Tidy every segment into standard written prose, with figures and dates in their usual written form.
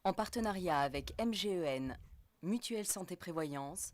En partenariat avec MGEN, Mutuelle Santé Prévoyance.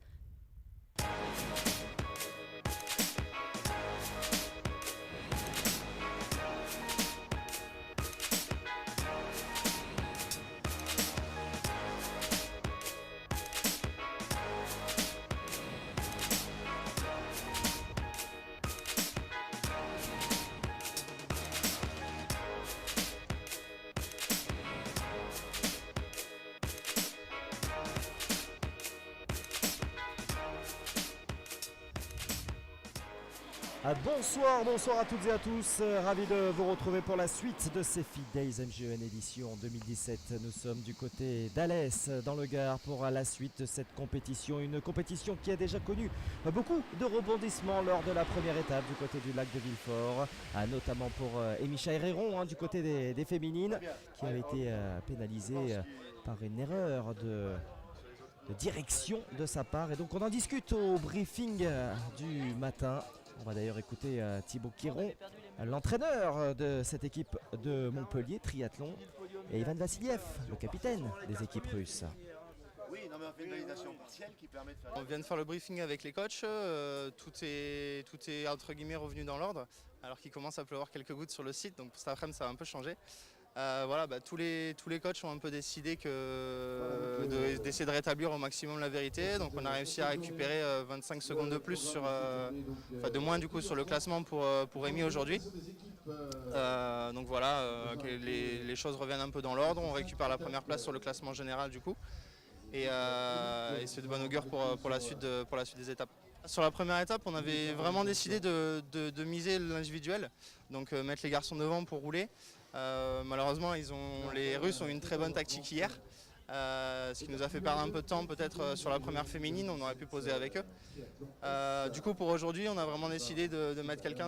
Bonsoir à toutes et à tous, ravi de vous retrouver pour la suite de ces Feed Days MGEN édition 2017. Nous sommes du côté d'Alès dans le Gard pour la suite de cette compétition, une compétition qui a déjà connu beaucoup de rebondissements lors de la première étape du côté du lac de Villefort, notamment pour Émicha Herreron du côté des féminines qui avait été pénalisée par une erreur de direction de sa part, et donc on en discute au briefing du matin. On va d'ailleurs écouter Thibaut Quiron, l'entraîneur de cette équipe de Montpellier Triathlon, et Ivan Vassiliev, le capitaine des équipes russes. Oui, non mais on fait une validation partielle qui permet de faire... On vient de faire le briefing avec les coachs, tout est entre guillemets revenu dans l'ordre, alors qu'il commence à pleuvoir quelques gouttes sur le site, donc cet après-midi ça va un peu changer. Tous les coachs ont un peu décidé d'essayer de rétablir au maximum la vérité. Donc on a réussi à récupérer 25 secondes de plus de moins du coup sur le classement pour Rémi aujourd'hui. Les choses reviennent un peu dans l'ordre. On récupère la première place sur le classement général du coup. Et c'est de bon augure pour la suite des étapes. Sur la première étape, on avait vraiment décidé de miser l'individuel, donc mettre les garçons devant pour rouler. Malheureusement, les Russes ont eu une très bonne tactique hier, ce qui nous a fait perdre un peu de temps peut-être sur la première féminine, on aurait pu poser avec eux. Du coup, pour aujourd'hui, on a vraiment décidé de mettre quelqu'un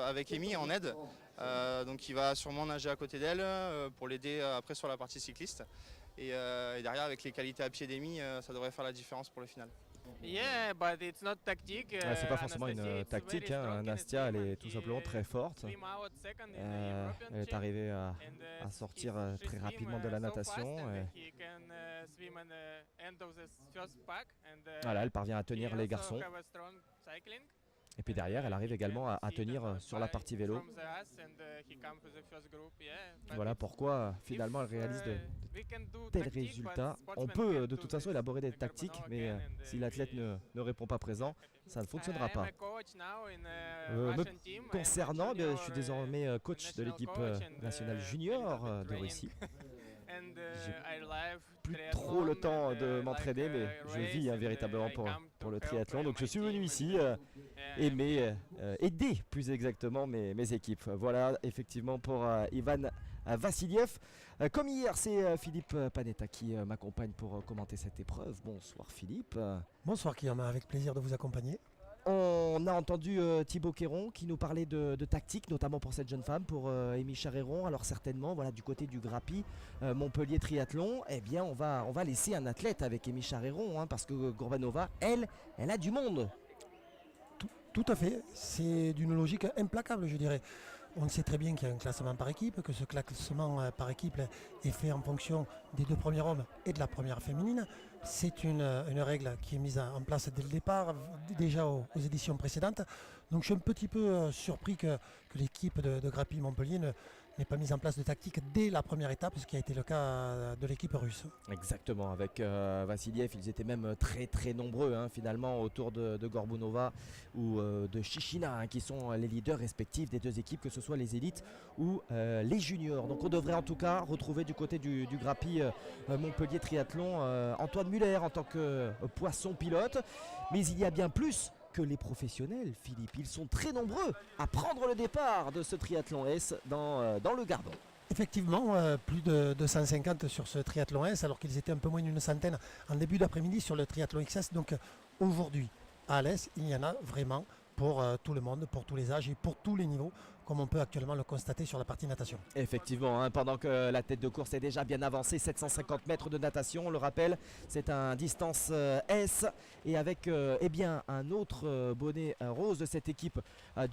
avec Amy en aide, donc qui va sûrement nager à côté d'elle pour l'aider après sur la partie cycliste. Et derrière, avec les qualités à pied d'Amy, ça devrait faire la différence pour le final. C'est pas forcément une tactique, Nastia elle est tout simplement très forte. Elle est arrivée à sortir très rapidement de la natation. Voilà, elle parvient à tenir les garçons. Et puis derrière, elle arrive également à tenir sur la partie vélo. Voilà pourquoi finalement elle réalise de tels résultats. On peut de toute façon élaborer des tactiques, mais si l'athlète ne répond pas présent, ça ne fonctionnera pas. Me concernant, je suis désormais coach de l'équipe nationale junior de Russie. J'ai plus trop le temps de m'entraîner, mais je vis véritablement pour le triathlon. Donc je suis venu ici aider plus exactement mes équipes. Voilà effectivement pour Ivan Vassiliev. Comme hier, c'est Philippe Panetta qui m'accompagne pour commenter cette épreuve. Bonsoir Philippe. Bonsoir Guillaume, avec plaisir de vous accompagner. On a entendu Thibaut Quiron qui nous parlait de tactique, notamment pour cette jeune femme, pour Émicha Herreron. Alors certainement, voilà, du côté du Grappi, Montpellier Triathlon, eh bien on va laisser un athlète avec Émicha Herreron, parce que Gourbanova, elle a du monde. Tout à fait, c'est d'une logique implacable, je dirais. On sait très bien qu'il y a un classement par équipe, que ce classement par équipe est fait en fonction des deux premiers hommes et de la première féminine. C'est une règle qui est mise en place dès le départ, déjà aux éditions précédentes. Donc je suis un petit peu surpris que l'équipe de Grappi Montpellier n'ait pas mis en place de tactique dès la première étape, ce qui a été le cas de l'équipe russe. Exactement, avec Vassiliev, ils étaient même très très nombreux finalement autour de Gorbunova ou de Chichina, qui sont les leaders respectifs des deux équipes, que ce soit les élites ou les juniors. Donc on devrait en tout cas retrouver du côté du Grappi Montpellier Triathlon Antoine Muller en tant que poisson pilote, mais il y a bien plus que les professionnels, Philippe. Ils sont très nombreux à prendre le départ de ce triathlon S dans le Gardon. Effectivement, plus de 250 sur ce triathlon S, alors qu'ils étaient un peu moins d'une centaine en début d'après-midi sur le triathlon XS. Donc aujourd'hui, à Alès, il y en a vraiment pour tout le monde, pour tous les âges et pour tous les niveaux, comme on peut actuellement le constater sur la partie natation. Effectivement, hein, pendant que la tête de course est déjà bien avancée, 750 mètres de natation, on le rappelle, c'est un distance S et avec eh bien, un autre bonnet rose de cette équipe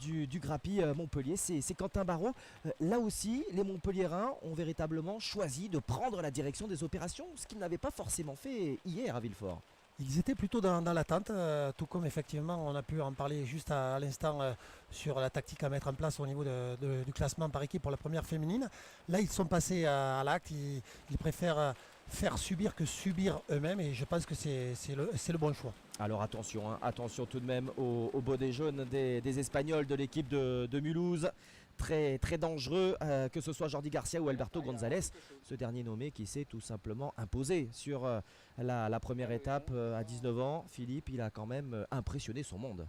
du Grappi Montpellier, c'est Quentin Barraud. Là aussi, les Montpelliérains ont véritablement choisi de prendre la direction des opérations, ce qu'ils n'avaient pas forcément fait hier à Villefort. Ils étaient plutôt dans l'attente, tout comme effectivement on a pu en parler juste à l'instant sur la tactique à mettre en place au niveau du classement par équipe pour la première féminine. Là ils sont passés à l'acte, ils préfèrent faire subir que subir eux-mêmes et je pense que c'est le bon choix. Alors attention, hein, attention tout de même au bonnet jaune des Espagnols de l'équipe de Mulhouse. Très, très dangereux, que ce soit Jordi Garcia ou Alberto González, ce dernier nommé qui s'est tout simplement imposé sur la première étape à 19 ans. Philippe, il a quand même impressionné son monde.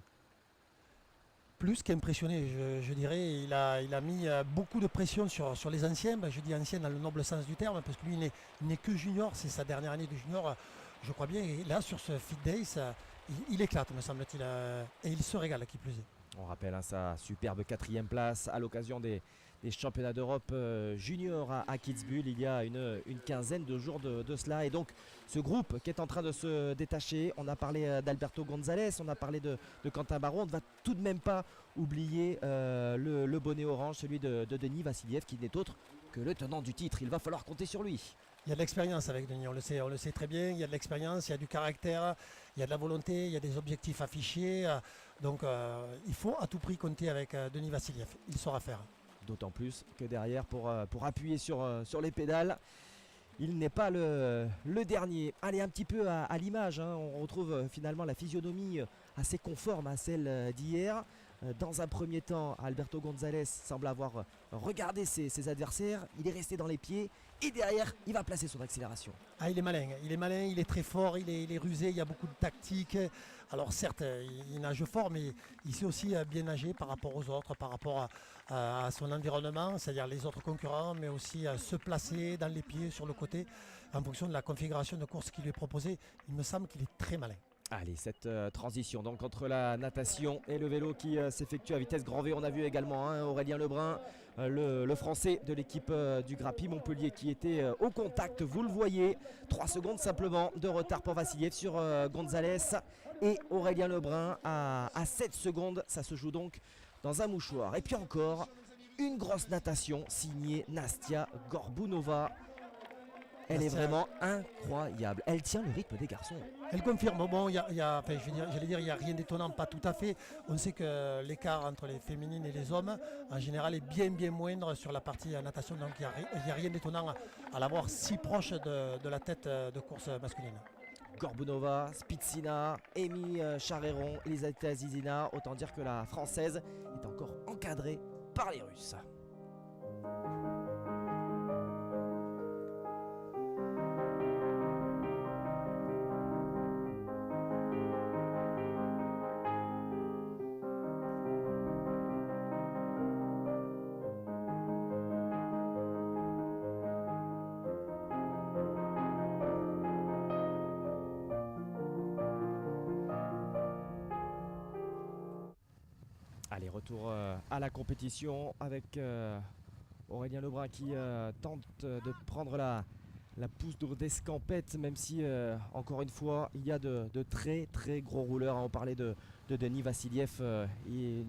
Plus qu'impressionné, je dirais, il a mis beaucoup de pression sur les anciens, je dis anciens dans le noble sens du terme, parce que lui il n'est que junior, c'est sa dernière année de junior, je crois bien, et là sur ce Fit Days, il éclate me semble-t-il, et il se régale qui plus est. On rappelle sa superbe 4e place à l'occasion des championnats d'Europe junior à Kitzbühel il y a une quinzaine de jours de cela. Et donc ce groupe qui est en train de se détacher, on a parlé d'Alberto González, on a parlé de Quentin Barraud, on ne va tout de même pas oublier le bonnet orange, celui de Denis Vassiliev qui n'est autre que le tenant du titre. Il va falloir compter sur lui. Il y a de l'expérience avec Denis, on le sait très bien, il y a de l'expérience, il y a du caractère, il y a de la volonté, il y a des objectifs affichés. Donc il faut à tout prix compter avec Denis Vassiliev, il saura faire. D'autant plus que derrière, pour appuyer sur les pédales, il n'est pas le dernier. Allez, un petit peu à l'image, hein, on retrouve finalement la physionomie assez conforme à celle d'hier. Dans un premier temps, Alberto González semble avoir regardé ses adversaires, il est resté dans les pieds et derrière, il va placer son accélération. Ah, il est malin, il est très fort, il est rusé, il y a beaucoup de tactique. Alors certes, il nage fort, mais il sait aussi bien nager par rapport aux autres, par rapport à son environnement, c'est-à-dire les autres concurrents, mais aussi se placer dans les pieds, sur le côté, en fonction de la configuration de course qui lui est proposée. Il me semble qu'il est très malin. Allez, cette transition donc entre la natation et le vélo qui s'effectue à vitesse grand V. On a vu également Aurélien Lebrun, le français de l'équipe du Grappi Montpellier qui était au contact, vous le voyez. 3 secondes simplement de retard pour Vassiliev sur González et Aurélien Lebrun à 7 secondes. Ça se joue donc dans un mouchoir. Et puis encore, une grosse natation signée Nastia Gorbunova. Elle est vraiment incroyable. Elle tient le rythme des garçons. Elle confirme. Bon, j'allais dire, il n'y a rien d'étonnant, pas tout à fait. On sait que l'écart entre les féminines et les hommes, en général, est bien moindre sur la partie natation. Donc, il n'y a rien d'étonnant à la voir si proche de la tête de course masculine. Gorbunova, Spitzina, Amy Charéron, Elisabetta Zizina. Autant dire que la française est encore encadrée par les Russes. Allez, retour à la compétition avec Aurélien Lebrun qui tente de prendre la pousse d'escampette, même si encore une fois il y a de très gros rouleurs. On parlait de Denis Vassiliev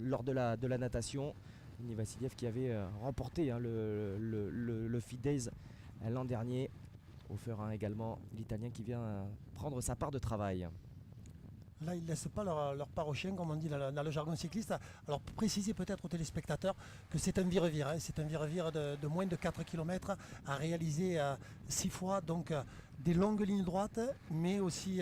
lors de la natation. Denis Vassiliev qui avait remporté le Fit Days l'an dernier. Au Ferin également, l'Italien qui vient prendre sa part de travail. Là, ils ne laissent pas leur part au chien, comme on dit dans le jargon cycliste. Alors, pour préciser peut-être aux téléspectateurs que c'est un vire-vire. C'est un vire-vire de moins de 4 km à réaliser 6 fois. Donc, des longues lignes droites, mais aussi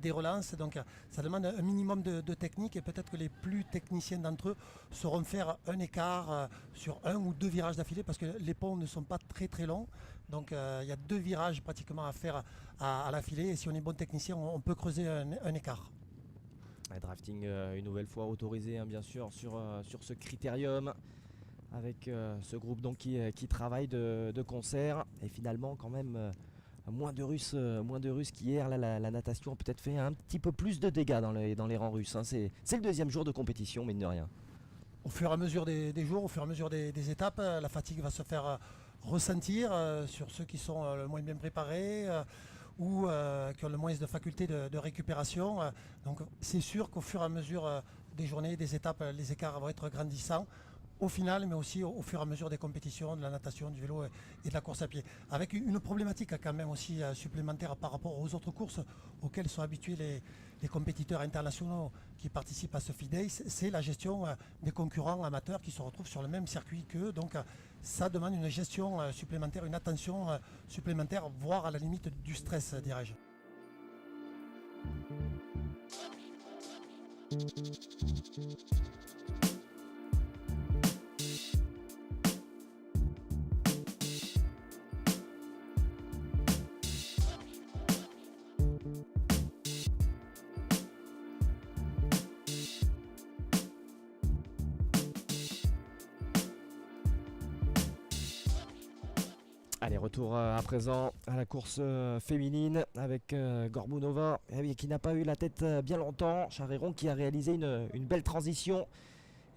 des relances. Donc, ça demande un minimum de technique. Et peut-être que les plus techniciens d'entre eux sauront faire un écart sur 1 ou 2 virages d'affilée, parce que les ponts ne sont pas très longs. Donc, il y a 2 virages pratiquement à faire à l'affilée. Et si on est bon technicien, on peut creuser un écart. Un drafting une nouvelle fois autorisé bien sûr sur ce critérium avec ce groupe donc qui travaille de concert et finalement quand même moins de Russes qu'hier. Là, la natation a peut-être fait un petit peu plus de dégâts dans les rangs russes, hein. C'est le deuxième jour de compétition, mine de rien. Au fur et à mesure des jours, au fur et à mesure des étapes, la fatigue va se faire ressentir sur ceux qui sont le moins bien préparés ou qui ont le moins de facultés de récupération. Donc c'est sûr qu'au fur et à mesure des journées, des étapes, les écarts vont être grandissants au final, mais aussi au fur et à mesure des compétitions, de la natation, du vélo et de la course à pied. Avec une problématique quand même aussi supplémentaire par rapport aux autres courses auxquelles sont habitués les compétiteurs internationaux qui participent à ce Feed Days, c'est la gestion des concurrents amateurs qui se retrouvent sur le même circuit qu'eux. Donc ça demande une gestion supplémentaire, une attention supplémentaire, voire à la limite du stress, dirais-je. Allez, retour à présent à la course féminine avec Gorbunova, qui n'a pas eu la tête bien longtemps. Charéron qui a réalisé une belle transition.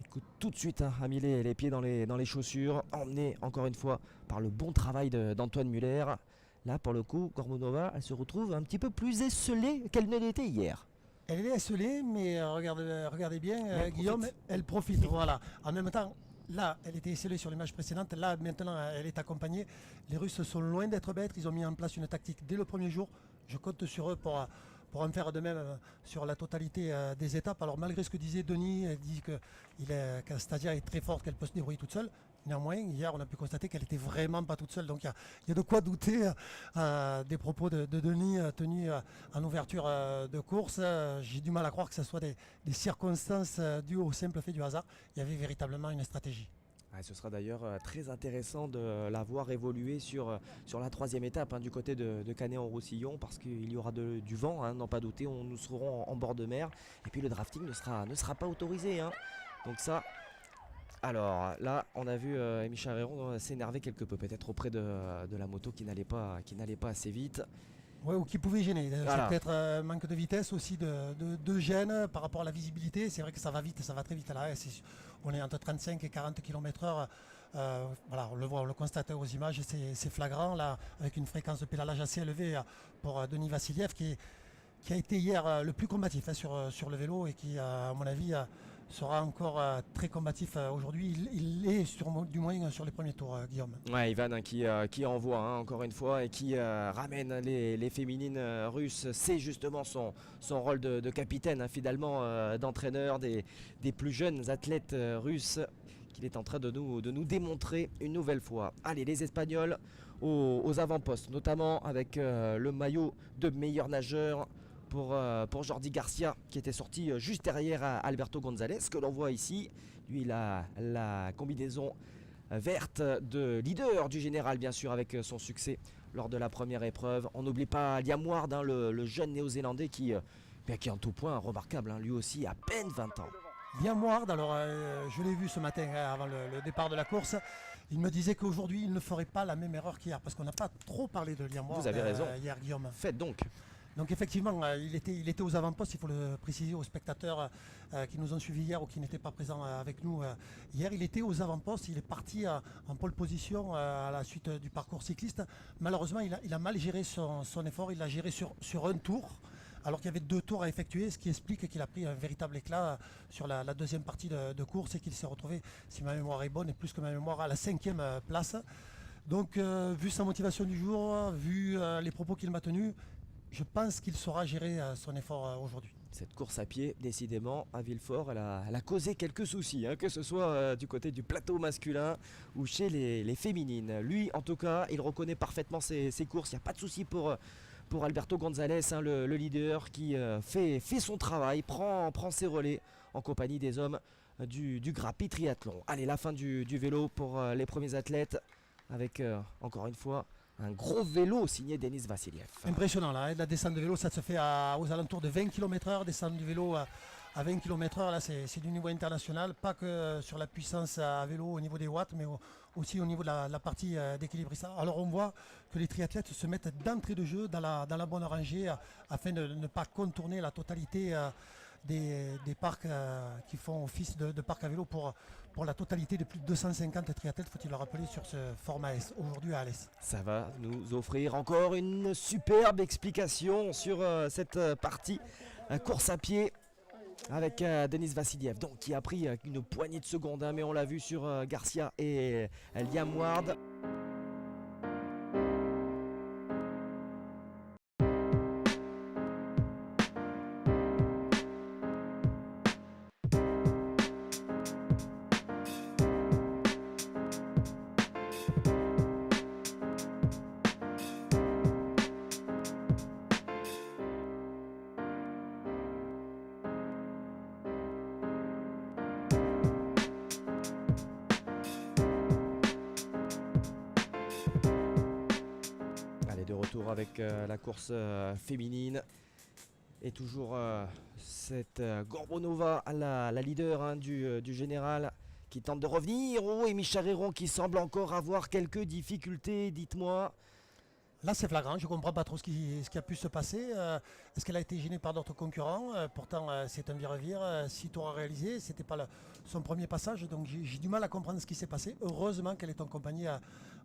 Écoute, tout de suite a mis les pieds dans les chaussures, emmené encore une fois par le bon travail d'Antoine Muller. Là, pour le coup, Gorbunova, elle se retrouve un petit peu plus esselée qu'elle ne l'était hier. Elle est esselée, mais regardez bien, Elle Guillaume, profite. elle profite. Voilà. En même temps, là, elle était esselée sur l'image précédente. Là, maintenant, elle est accompagnée. Les Russes sont loin d'être bêtes. Ils ont mis en place une tactique dès le premier jour. Je compte sur eux pour en faire de même sur la totalité des étapes. Alors, malgré ce que disait Denis, elle dit que Stasia est très forte, qu'elle peut se débrouiller toute seule. Néanmoins, hier, on a pu constater qu'elle n'était vraiment pas toute seule. Donc, il y a de quoi douter des propos de Denis tenus en ouverture de course. J'ai du mal à croire que ce soit des circonstances dues au simple fait du hasard. Il y avait véritablement une stratégie. Ce sera d'ailleurs très intéressant de la voir évoluer sur la troisième étape, du côté de Canet-en-Roussillon, parce qu'il y aura du vent, n'en pas douter. Nous serons en bord de mer et puis le drafting ne sera pas autorisé. Donc ça... Alors là, on a vu Amy Charéron s'énerver quelque peu, peut-être auprès de la moto qui n'allait pas assez vite. Ouais, ou qui pouvait gêner. Voilà. C'est peut-être un manque de vitesse aussi, de gêne par rapport à la visibilité. C'est vrai que ça va vite, ça va très vite là. On est entre 35 et 40 km/h. Voilà, on le voit, on le constate aux images, c'est flagrant là, avec une fréquence de pédalage assez élevée pour Denis Vassiliev qui a été hier le plus combatif sur le vélo et qui, à mon avis, sera encore très combatif aujourd'hui. Il est du moins sur les premiers tours, Guillaume. Ouais, Ivan qui envoie encore une fois et qui ramène les féminines russes. C'est justement son rôle de capitaine, finalement, d'entraîneur des plus jeunes athlètes russes qu'il est en train de nous démontrer une nouvelle fois. Allez, les Espagnols aux avant-postes, notamment avec le maillot de meilleur nageur pour Jordi Garcia, qui était sorti juste derrière Alberto González, que l'on voit ici. Lui, il a la combinaison verte de leader du général, bien sûr, avec son succès lors de la première épreuve. On n'oublie pas Liam Ward, le jeune néo-zélandais qui est en tout point remarquable, lui aussi à peine 20 ans. Liam Ward, alors je l'ai vu ce matin avant le départ de la course. Il me disait qu'aujourd'hui, il ne ferait pas la même erreur qu'hier, parce qu'on n'a pas trop parlé de Liam Ward. Vous avez raison. Hier, Guillaume. Faites donc. Donc effectivement, il était aux avant-postes, il faut le préciser aux spectateurs qui nous ont suivis hier ou qui n'étaient pas présents avec nous hier. Il était aux avant-postes, il est parti en pole position à la suite du parcours cycliste. Malheureusement, il a mal géré son effort, il l'a géré sur un tour, alors qu'il y avait 2 tours à effectuer, ce qui explique qu'il a pris un véritable éclat sur la deuxième partie de course et qu'il s'est retrouvé, si ma mémoire est bonne, et plus que ma mémoire, à la 5e place. Donc, vu sa motivation du jour, vu les propos qu'il m'a tenus, je pense qu'il saura gérer son effort aujourd'hui. Cette course à pied, décidément, à Villefort, elle a causé quelques soucis, que ce soit du côté du plateau masculin ou chez les féminines. Lui, en tout cas, il reconnaît parfaitement ses courses. Il n'y a pas de souci pour Alberto González, le leader qui fait son travail, prend ses relais en compagnie des hommes du Grappi Triathlon. Allez, la fin du vélo pour les premiers athlètes avec, encore une fois, un gros vélo signé Denis Vassiliev. Impressionnant là, la descente de vélo, ça se fait aux alentours de 20 km/h. Descendre du vélo à 20 km/h, là c'est du niveau international. Pas que sur la puissance à vélo au niveau des watts, mais aussi au niveau de la partie d'équilibriste. Alors on voit que les triathlètes se mettent d'entrée de jeu dans la bonne rangée afin de ne pas contourner la totalité des parcs qui font office de parc à vélo pour la totalité de plus de 250 triathlètes, faut-il le rappeler, sur ce format S, aujourd'hui à Alès. Ça va nous offrir encore une superbe explication sur cette partie course à pied avec Denis Vassiliev, donc, qui a pris une poignée de secondes, hein, mais on l'a vu sur Garcia et Liam Ward. De retour avec la course féminine et toujours cette Gorbunova, la leader, hein, du général, qui tente de revenir. Oh, et Micha Réron qui semble encore avoir quelques difficultés, dites-moi. Là c'est flagrant, je ne comprends pas trop ce qui a pu se passer. Est-ce qu'elle a été gênée par d'autres concurrents? Pourtant c'est un vire-vire, 6 tours à réaliser, ce n'était pas son premier passage, donc j'ai du mal à comprendre ce qui s'est passé. Heureusement qu'elle est accompagnée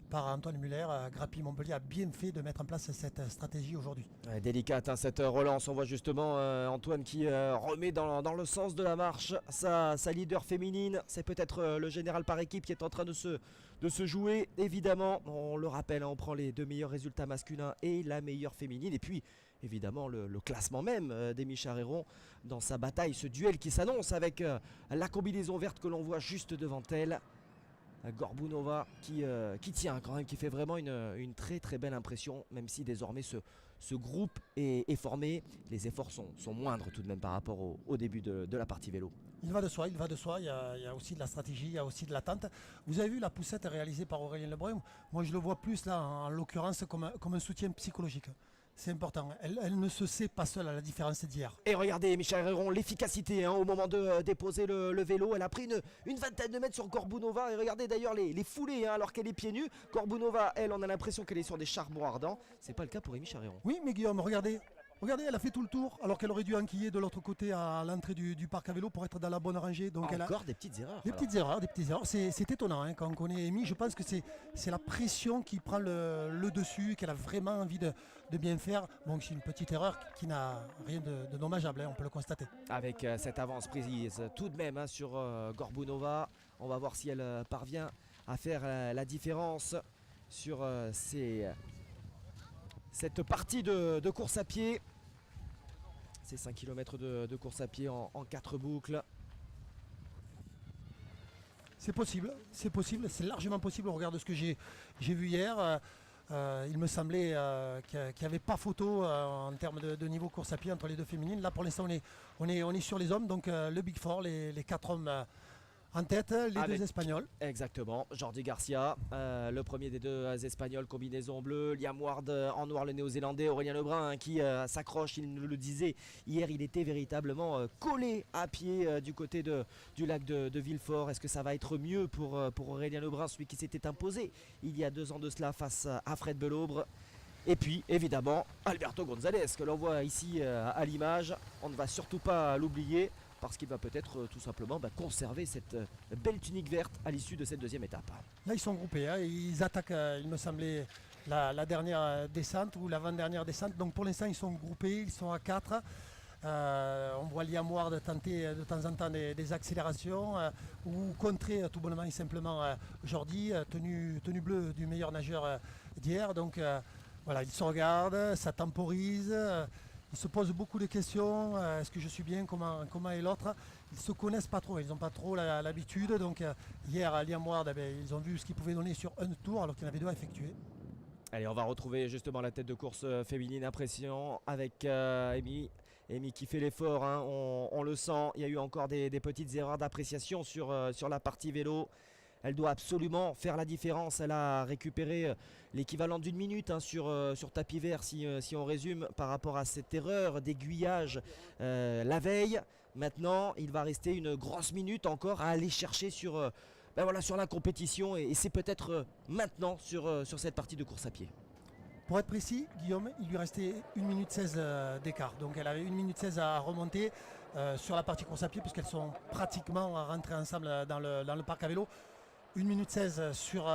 par Antoine Muller. Grappi Montpellier a bien fait de mettre en place cette stratégie aujourd'hui. Ouais, délicate, hein, cette relance. On voit justement Antoine qui remet dans le sens de la marche sa leader féminine. C'est peut-être le général par équipe qui est en train de se jouer. Évidemment, on le rappelle, hein, on prend les 2 meilleurs résultats masculins et la meilleure féminine. Et puis, évidemment, le classement même d'Amy Charéron dans sa bataille, ce duel qui s'annonce avec la combinaison verte que l'on voit juste devant elle. Gorbunova qui tient quand même, qui fait vraiment une très très belle impression, même si désormais ce groupe est formé. Les efforts sont moindres tout de même par rapport au début de la partie vélo. Il va de soi, il y a aussi de la stratégie, il y a aussi de l'attente. Vous avez vu la poussette réalisée par Aurélien Lebrun? Moi je le vois plus là en l'occurrence comme un soutien psychologique. C'est important, elle ne se sait pas seule, à la différence d'hier. Et regardez Micha Réron, l'efficacité, hein, au moment de déposer le vélo. Elle a pris une vingtaine de mètres sur Gorbunova. Et regardez d'ailleurs les foulées, hein, alors qu'elle est pieds nus. Gorbunova, elle, on a l'impression qu'elle est sur des charbons ardents. C'est pas le cas pour Micha Réron. Oui, mais Guillaume, regardez, elle a fait tout le tour alors qu'elle aurait dû enquiller de l'autre côté à l'entrée du parc à vélo pour être dans la bonne rangée. Donc encore des petites erreurs. Des petites erreurs. C'est étonnant, hein, quand on connaît Amy. Je pense que c'est la pression qui prend le dessus, qu'elle a vraiment envie de bien faire. Bon, c'est une petite erreur qui n'a rien de dommageable, hein, on peut le constater. Avec cette avance prise tout de même, hein, sur Gorbunova, on va voir si elle parvient à faire la différence sur cette partie de course à pied. C'est 5 km de course à pied en 4 boucles. C'est possible, c'est largement possible au regard de ce que j'ai vu hier. Il me semblait qu'il n'y avait pas photo en termes de niveau course à pied entre les deux féminines. Là pour l'instant on est sur les hommes, donc le Big Four, les 4 hommes en tête, les deux Espagnols. Exactement, Jordi Garcia, le premier des deux Espagnols, combinaison bleue. Liam Ward en noir, le néo-zélandais. Aurélien Lebrun, hein, qui s'accroche, il nous le disait hier, il était véritablement collé à pied du côté du lac de Villefort. Est-ce que ça va être mieux pour Aurélien Lebrun, celui qui s'était imposé il y a 2 ans de cela face à Fred Belaubre? Et puis évidemment Alberto González, que l'on voit ici à l'image. On ne va surtout pas l'oublier, parce qu'il va peut-être tout simplement conserver cette belle tunique verte à l'issue de cette 2e étape. Là ils sont groupés, hein, ils attaquent, il me semblait, la dernière descente ou l'avant-dernière descente. Donc pour l'instant ils sont groupés, ils sont à 4. On voit Liam Ward tenter de temps en temps des accélérations ou contrer tout bonnement et simplement Jordi, tenue bleue du meilleur nageur d'hier. Donc voilà, ils se regardent, ça temporise. Ils se posent beaucoup de questions, est-ce que je suis bien, comment est l'autre? Ils ne se connaissent pas trop, ils n'ont pas trop l'habitude. Donc hier à Liam Ward, ils ont vu ce qu'ils pouvaient donner sur un tour alors qu'il y en avait 2 à effectuer. Allez, on va retrouver justement la tête de course féminine impression avec Amy qui fait l'effort, hein, on le sent. Il y a eu encore des petites erreurs d'appréciation sur la partie vélo. Elle doit absolument faire la différence. Elle a récupéré l'équivalent d'1 minute, hein, sur tapis vert, si on résume, par rapport à cette erreur d'aiguillage la veille. Maintenant, il va rester une grosse minute encore à aller chercher sur ben voilà, sur la compétition et c'est peut-être maintenant sur cette partie de course à pied. Pour être précis, Guillaume, il lui restait 1 minute 16 d'écart. Donc elle avait 1 minute 16 à remonter sur la partie course à pied puisqu'elles sont pratiquement rentrées ensemble dans le parc à vélo. 1 minute 16 sur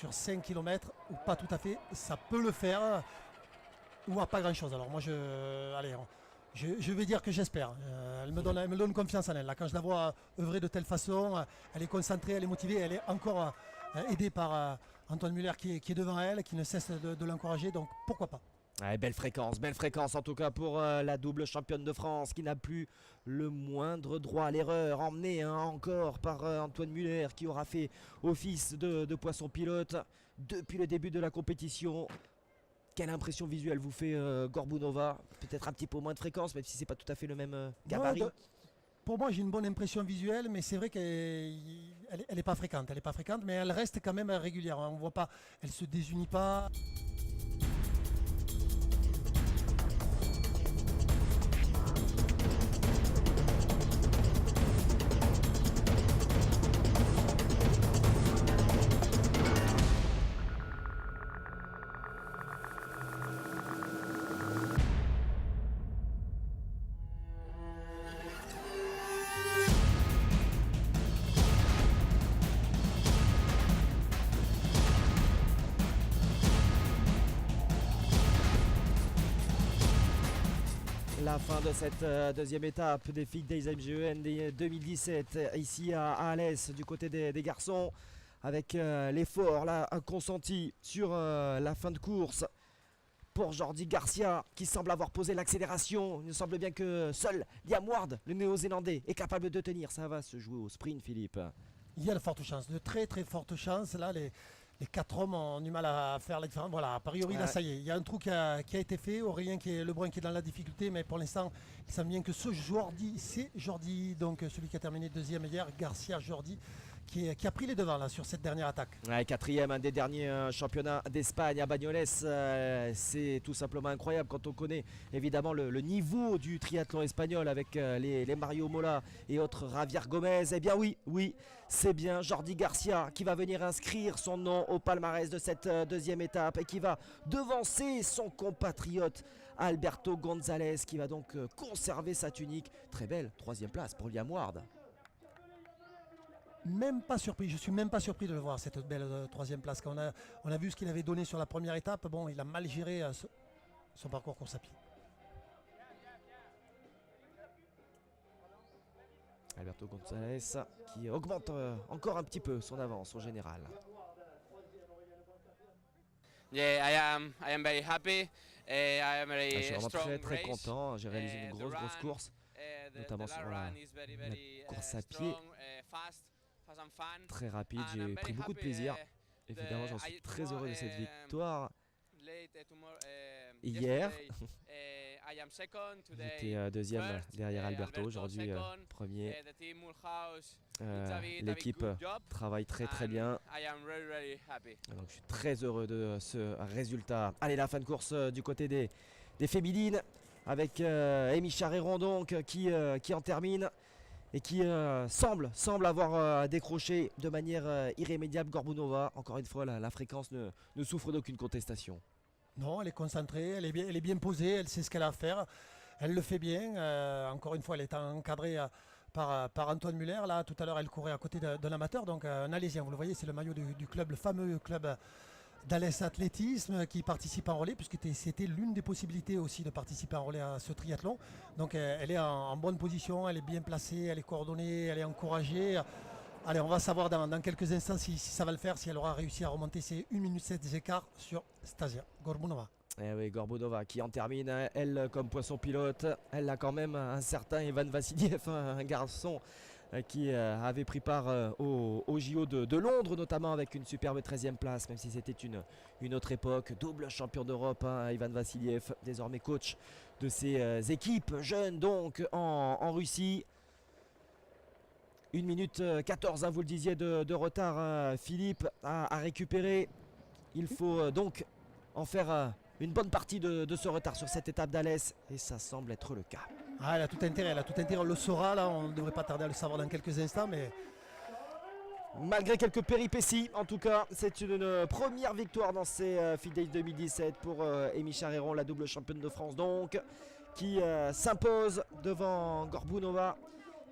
5 km, ou pas tout à fait, ça peut le faire, ou à pas grand chose. Alors moi je vais dire que j'espère. Elle me donne confiance en elle. Là, quand je la vois œuvrer de telle façon, elle est concentrée, elle est motivée, elle est encore aidée par Antoine Muller qui est devant elle, qui ne cesse de l'encourager, donc pourquoi pas. Ouais, belle fréquence en tout cas pour la double championne de France qui n'a plus le moindre droit à l'erreur, emmenée encore par Antoine Muller qui aura fait office de poisson pilote depuis le début de la compétition. Quelle impression visuelle vous fait Gorbunova? Peut-être un petit peu moins de fréquence, même si c'est pas tout à fait le même gabarit. Pour moi, j'ai une bonne impression visuelle, mais c'est vrai qu'elle n'est pas fréquente. Elle n'est pas fréquente, mais elle reste quand même régulière. On voit pas, elle se désunit pas. La fin de cette deuxième étape des Fit Days MGEN 2017 ici à Alès du côté des garçons avec l'effort là consenti sur la fin de course pour Jordi Garcia qui semble avoir posé l'accélération. Il me semble bien que seul Liam Ward, le néo-zélandais, est capable de tenir. Ça va se jouer au sprint, Philippe. Il y a de fortes chances, de très très fortes chances. Là, les 4 hommes ont du mal à faire la différence. Voilà, a priori, là, ça y est. Il y a un trou qui a été fait. Aurélien Lebrun qui est dans la difficulté, mais pour l'instant, il semble bien que c'est Jordi, donc celui qui a terminé deuxième hier, Garcia Jordi, qui a pris les devants là, sur cette dernière attaque. Ouais, quatrième, un des derniers championnats d'Espagne à Bagnoles. C'est tout simplement incroyable quand on connaît évidemment le niveau du triathlon espagnol avec les Mario Mola et autres Javier Gomez. Eh bien oui, c'est bien Jordi Garcia qui va venir inscrire son nom au palmarès de cette deuxième étape et qui va devancer son compatriote Alberto González qui va donc conserver sa tunique. Très belle troisième place pour Liam Ward. Même pas surpris, je suis même pas surpris de le voir cette belle troisième place. Quand on a vu ce qu'il avait donné sur la première étape, bon, il a mal géré son parcours course à pied. Alberto González qui augmente encore un petit peu son avance au général. Yeah, I am very happy. I am very Je suis vraiment strong très race. content. J'ai réalisé une The grosse run, course, notamment the sur run is very, la very, course à strong, pied. fast and fun. Très rapide. And J'ai I'm pris very beaucoup de happy, plaisir. Évidemment, j'en suis très heureux de cette victoire. Hier, j'étais deuxième derrière Alberto. Aujourd'hui, premier. L'équipe travaille très bien. Donc je suis très heureux de ce résultat. Allez, la fin de course du côté des féminines avec Amy Charéron donc qui en termine et qui semble avoir décroché de manière irrémédiable Gorbunova. Encore une fois, la fréquence ne souffre d'aucune contestation. Non, elle est concentrée, elle est bien posée, elle sait ce qu'elle a à faire, elle le fait bien. Encore une fois, elle est encadrée par Antoine Muller. Là, tout à l'heure, elle courait à côté d'un amateur, donc un Alésien. Vous le voyez, c'est le maillot du club, le fameux club d'Alès Athlétisme qui participe en relais, puisque c'était l'une des possibilités aussi de participer en relais à ce triathlon. Donc, elle est en bonne position, elle est bien placée, elle est coordonnée, elle est encouragée. Allez, on va savoir dans quelques instants si ça va le faire, si elle aura réussi à remonter ses 1 minute 7 d'écart sur Stasia Gorbunova. Eh oui, Gorbunova qui en termine, elle comme poisson pilote, elle a quand même un certain Ivan Vassiliev, un garçon qui avait pris part au JO de Londres, notamment avec une superbe 13e place, même si c'était une autre époque. Double champion d'Europe, Ivan Vassiliev, désormais coach de ses équipes jeunes donc en Russie. 1 minute 14, vous le disiez, de retard, Philippe, à récupérer. Il faut donc en faire une bonne partie de ce retard sur cette étape d'Alès, et ça semble être le cas. Elle a tout intérêt, on le saura, là, on ne devrait pas tarder à le savoir dans quelques instants, mais Malgré quelques péripéties, en tout cas, c'est une première victoire dans ces FIDE Days 2017 pour Amy Charéron, la double championne de France donc, qui s'impose devant Gorbounova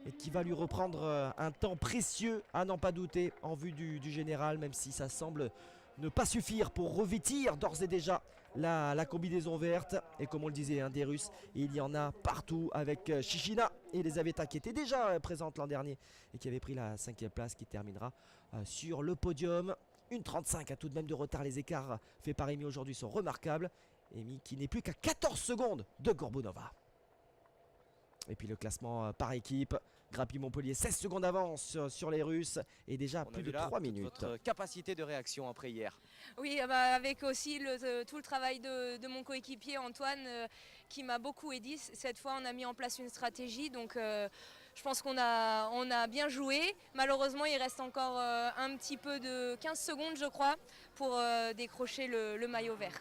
et qui va lui reprendre un temps précieux à n'en pas douter en vue du général, même si ça semble ne pas suffire pour revêtir d'ores et déjà la combinaison verte. Et comme on le disait, des Russes, il y en a partout avec Chichina et Elisaveta qui étaient déjà présentes l'an dernier et qui avait pris la 5e place, qui terminera sur le podium. 1,35 à tout de même de retard, les écarts faits par Amy aujourd'hui sont remarquables. Amy qui n'est plus qu'à 14 secondes de Gorbounova. Et puis le classement par équipe, Grappi-Montpellier 16 secondes d'avance sur les Russes et déjà plus de 3 minutes. Votre capacité de réaction après hier. Oui, avec aussi tout le travail de mon coéquipier Antoine qui m'a beaucoup aidé. Cette fois, on a mis en place une stratégie, donc je pense qu'on a bien joué. Malheureusement, il reste encore un petit peu de 15 secondes, je crois, pour décrocher le maillot vert.